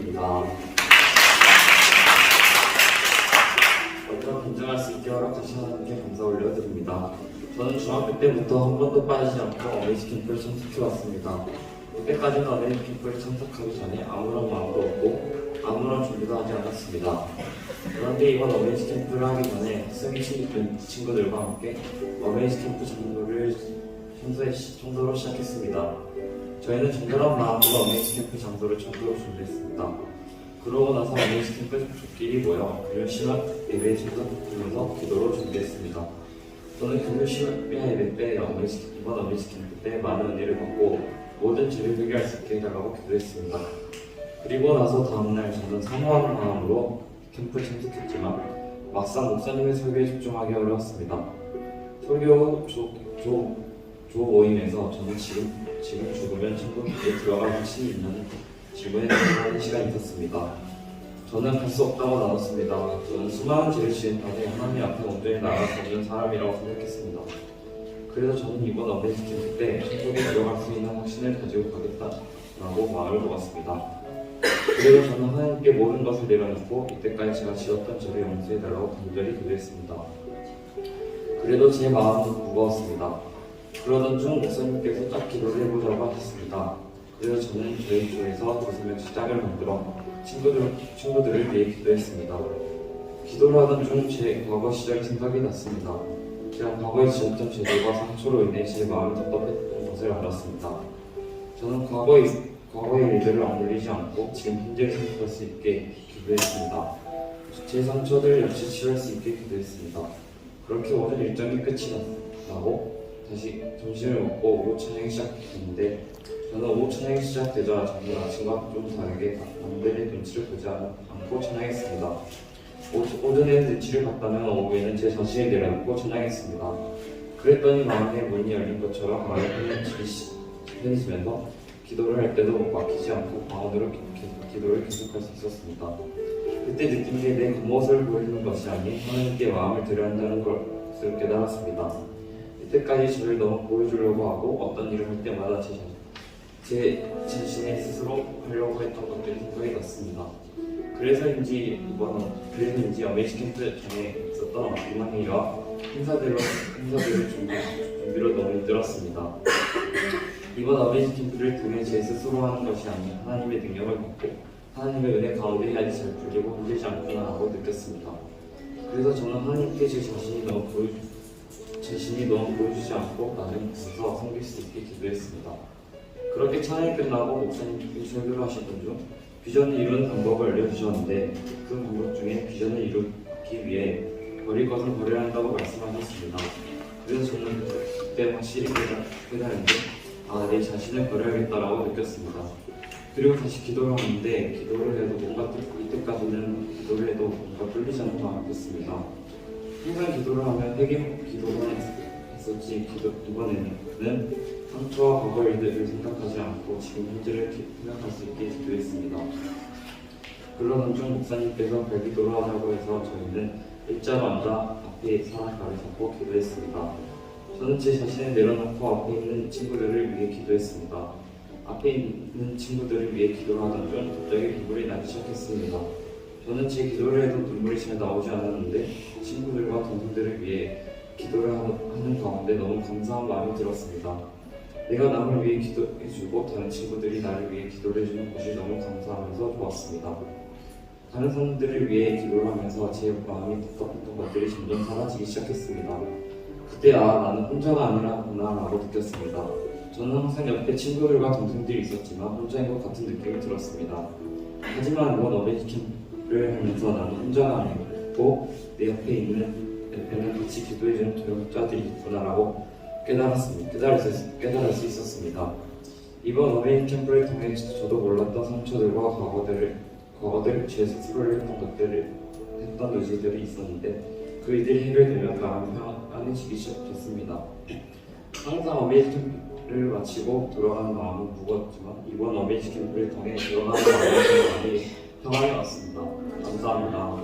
부탁드립니다. 먼저 긴장할 수 있게 허락하신 하나님께 감사 올려드립니다. 저는 중학교 때부터 한 번도 빠지지 않고 어메이징 캠프를 참석해왔습니다. 그때까지는 어메이징 캠프를 참석하기 전에 아무런 마음도 없고 아무런 준비도 하지 않았습니다. 그런데 이번 어메이징 캠프를 하기 전에 학생이 친구들과 함께 어메이징 캠프 청소로 시작했습니다. 저희는 정결한 마음으로 어메이징 캠프 장소를 청소로 준비했습니다. 그러고 나서 어메이징 캠프 족끼리 모여 금요 심야 예배 청소하면서 기도로 준비했습니다. 저는 금요 심야 예배 때 이번 어메이징 캠프 때 많은 은혜를 받고 모든 죄를 회개할 수 있게 해달라고 기도했습니다. 그리고 나서 다음날 저는 사모하는 마음으로 캠프 참석했지만 막상 목사님의 설교에 집중하기 어려웠습니다. 설교 조 모임에서 저는 지금 죽으면 천국에 들어갈 확신이 있는 질문에 대답하는 시간이 있었습니다. 저는 갈 수 없다고 나눴습니다. 저는 수많은 죄를 지은 탓에 하나님 앞에 온전히 나갈 수 없는 사람이라고 생각했습니다. 그래서 저는 이번 어메이징 캠프 때 천국에 들어갈 수 있는 확신을 가지고 가겠다라고 마음을 먹었습니다. 그래서 저는 하나님께 모든 것을 내려놓고 이때까지 제가 지었던 죄를 용서해달라고 간절히 기도했습니다. 그래도 제 마음은 무거웠습니다. 그러던 중 목사님께서 짝 기도를 해보자고 하셨습니다. 그래서 저는 저희 교회에서 2-3명씩 짝을 만들어 친구들을 위해 기도했습니다. 기도를 하던 중 제 과거 시절 생각이 났습니다. 제가 과거에 지었던 죄들과 상처로 인해 제 마음이 답답했던 것을 알았습니다. 저는 과거의 일들을 억눌리지 않고 지금 현재를 생각할 수 있게 기도했습니다. 제 상처들 역시 치유할 수 있게 기도했습니다. 그렇게 오늘 일정이 끝이 나고 다시 점심을 먹고 오후 찬양이 시작됐는데 저는 오후 찬양이 시작되자 저는 아침과 좀 다르게 남들의 눈치를 보지 않고 찬양했습니다. 오전에 눈치를 봤다면 오후에는 제 자신을 내려놓고 찬양했습니다. 그랬더니 마음의 문이 열린 것처럼 마음이 편해지면서 기도를 할 때도 막히지 않고 방언으로 기도를 계속할 수 있었습니다. 그때 느낀 게 내 겉모습을 보여주는 것이 아닌 하나님께 마음을 드려야 한다는 것을 깨달았습니다. 이때까지 저를 너무 보여주려고 하고 어떤 일을 할 때마다 제 자신의 스스로 하려고 했던 것들이 생각이 났습니다. 그래서인지 어메이징 캠프 전에 있었던 비만회의와 행사들을 준비로 너무 힘들었습니다. 이번 어메이징 캠프를 통해 제 스스로 하는 것이 아닌 하나님의 능력을 받고 하나님의 은혜 가운데 해야지 잘 풀리고 힘들지 않구나 하고 느꼈습니다. 그래서 저는 하나님께 제 자신이 너무 보여주지 않고 나중에 보면서 섬길 수 있게 기도했습니다. 그렇게 찬양이 끝나고 목사님이 설교를 하시던 중 비전을 이루는 방법을 알려주셨는데 그 방법 중에 비전을 이루기 위해 버릴 것을 버려야 한다고 말씀하셨습니다. 그래서 저는 그때 확실히 깨달은데 내 자신을 버려야겠다라고 느꼈습니다. 그리고 다시 기도를 하는데 기도를 해도 이때까지는 기도를 해도 뭔가 뚫리지 않고 나왔습니다. 항상 기도를 하면 회개 기도만 했었지 이번에는 상처와 과거 일들을 생각하지 않고 지금 현재를 생각할 수 있게 기도했습니다. 그러던 중 목사님께서 별기도를 하자고 해서 저희는 일자로 앉아 앞에 사람 발을 잡고 기도했습니다. 저는 제 자신을 내려놓고 앞에 있는 친구들을 위해 기도했습니다. 앞에 있는 친구들을 위해 기도를 하던 중 갑자기 눈물이 나기 시작했습니다. 저는 제 기도를 해도 눈물이 잘 나오지 않았는데 친구들과 동생들을 위해 기도를 하는 가운데 너무 감사한 마음이 들었습니다. 내가 남을 위해 기도해주고 다른 친구들이 나를 위해 기도를 해주는 것이 너무 감사하면서 좋았습니다. 다른 사람들을 위해 기도를 하면서 제 마음이 답답했던 것들이 점점 사라지기 시작했습니다. 그때 나는 혼자가 아니라구나 라고 느꼈습니다. 저는 항상 옆에 친구들과 동생들이 있었지만 혼자인 것 같은 느낌이 들었습니다. 하지만 이번 어메이징 캠프를 하면서 나는 혼자가 아니고 내 옆에는 같이 기도해주는 동역자들이 있구나라고 깨달을 수 있었습니다. 이번 어메이징 캠프를 통해 저도 몰랐던 상처들과 과거들 제 스스로를 했던 의지들이 있었는데 그 일들이 해결되면 마음이 편안해지기 시작했습니다. 항상 어메이징 캠프를 마치고 돌아가는 마음은 무거웠지만 이번 어메이징 캠프를 통해 돌아가는 마음이 평안이 왔습니다. 감사합니다.